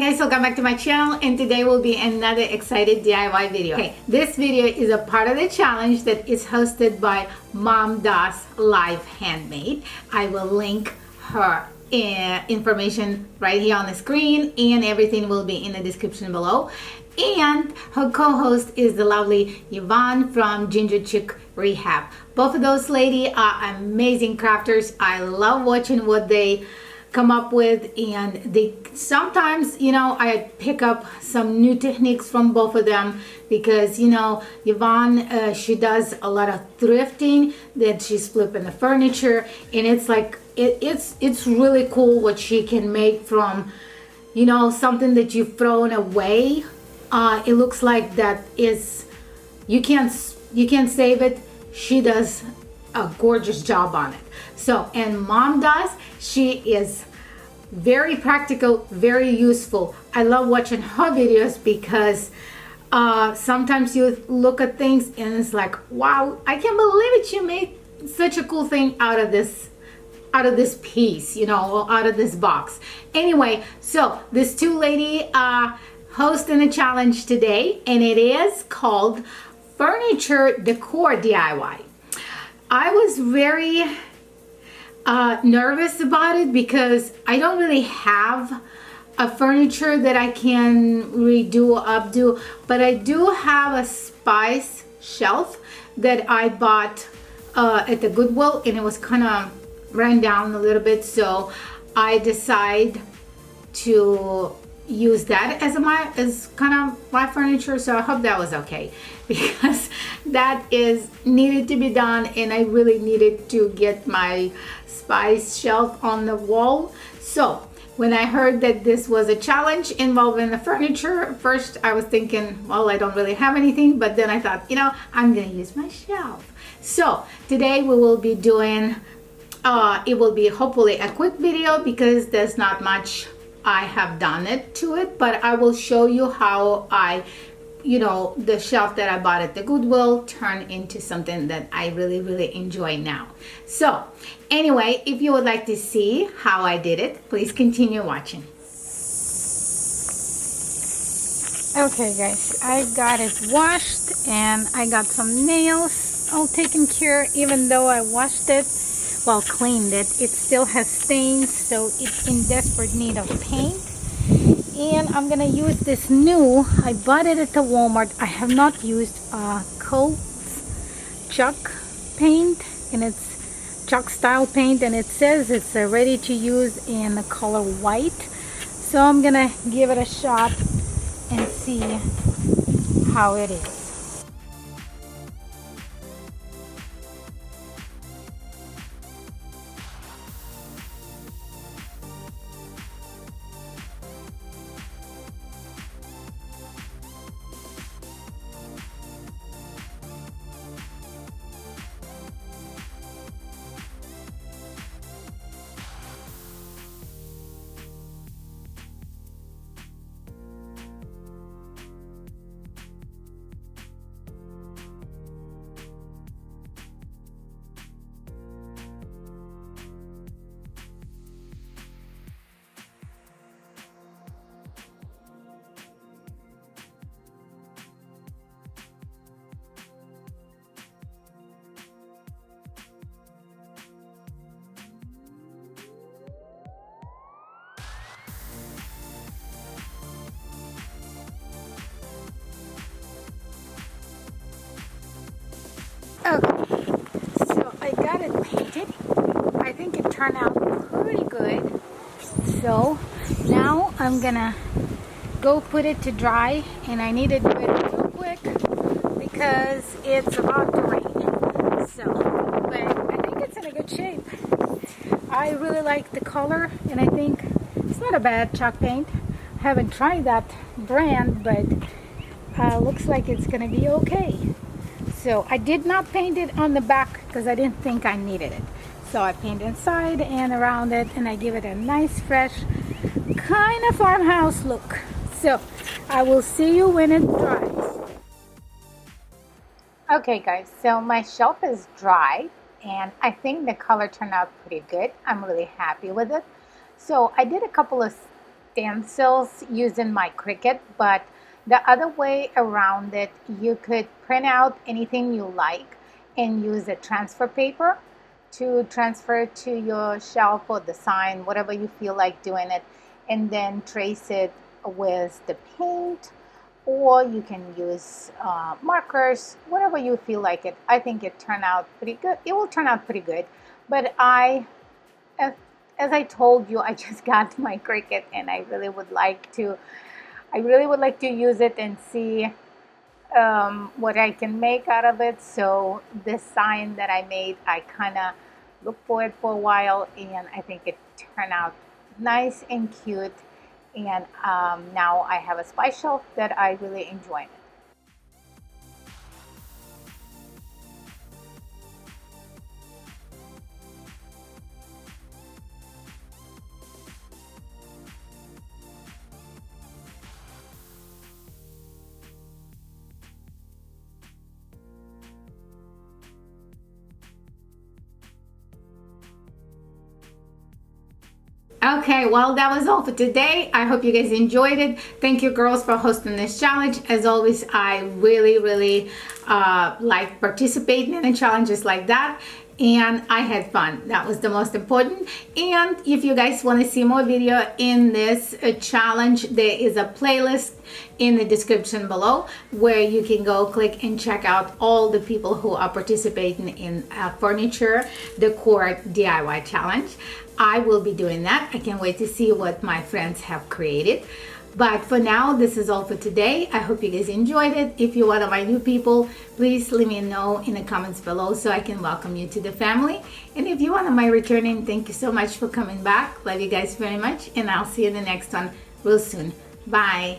guys, welcome back to my channel, and today will be another excited DIY video. Okay, this video is a part of the challenge that is hosted by Mom Does Live Handmade. I will link her information right here on the screen, and everything will be in the description below. And her co-host is the lovely Yvonne from Ginger Chick Rehab. Both of those ladies are amazing crafters. I love watching what they come up with, and they sometimes, I pick up some new techniques from both of them because, Yvonne, she does a lot of thrifting, that she's flipping the furniture, and it's like it's really cool what she can make from, something that you've thrown away. It looks like that is, you can't save it. She does a gorgeous job on it. So, and Mom Does, she is very practical, very useful. I love watching her videos because sometimes you look at things and it's like, wow, I can't believe it, you made such a cool thing out of this piece, or out of this box. Anyway, so this two lady hosting a challenge today, and it is called Furniture Decor DIY. I was very nervous about it because I don't really have a furniture that I can redo or updo, but I do have a spice shelf that I bought at the Goodwill, and it was kind of ran down a little bit, so I decided to use that as kind of my furniture. So I hope that was okay, because that is needed to be done, and I really needed to get my spice shelf on the wall. So when I heard that this was a challenge involving the furniture, first I was thinking, well, I don't really have anything, but then I thought, I'm gonna use my shelf. So today we will be doing it will be hopefully a quick video because there's not much I have done it to it, but I will show you how I, the shelf that I bought at the Goodwill turned into something that I really enjoy now. So anyway, if you would like to see how I did it, please continue watching. Okay guys, I got it washed and I got some nails all taken care. Even though I washed it, well, cleaned it, it still has stains, so it's in desperate need of paint. And I'm gonna use this new, I bought it at the Walmart. I have not used Coats chalk paint, and it's chalk style paint, and it says it's ready to use in the color white. So I'm gonna give it a shot and see how it is. Okay, so I got it painted. I think it turned out pretty good. So now I'm gonna go put it to dry, and I need to do it real quick because it's about to rain. So, but I think it's in a good shape. I really like the color, and I think it's not a bad chalk paint. I haven't tried that brand, but looks like it's gonna be okay. So I did not paint it on the back because I didn't think I needed it. So I paint inside and around it, and I give it a nice fresh kind of farmhouse look. So I will see you when it dries. Okay guys, so my shelf is dry, and I think the color turned out pretty good. I'm really happy with it. So I did a couple of stencils using my Cricut, but the other way around it, you could print out anything you like and use a transfer paper to transfer to your shelf or the sign, whatever you feel like doing it, and then trace it with the paint, or you can use markers, whatever you feel like it. I think it turned out pretty good. It will turn out pretty good, but as I told you, I just got my Cricut and I really would like to use it and see what I can make out of it. So this sign that I made, I kind of looked for it for a while, and I think it turned out nice and cute. And now I have a spice shelf that I really enjoy. Okay, well, that was all for today. I hope you guys enjoyed it. Thank you, girls, for hosting this challenge. As always, I really like participating in challenges like that, and I had fun. That was the most important. And if you guys want to see more video in this challenge, there is a playlist in the description below where you can go click and check out all the people who are participating in furniture decor DIY challenge. I will be doing that. I can't wait to see what my friends have created. But for now, this is all for today. I hope you guys enjoyed it. If you're one of my new people, please let me know in the comments below so I can welcome you to the family. And if you're one of my returning, thank you so much for coming back. Love you guys very much, and I'll see you in the next one real soon. Bye.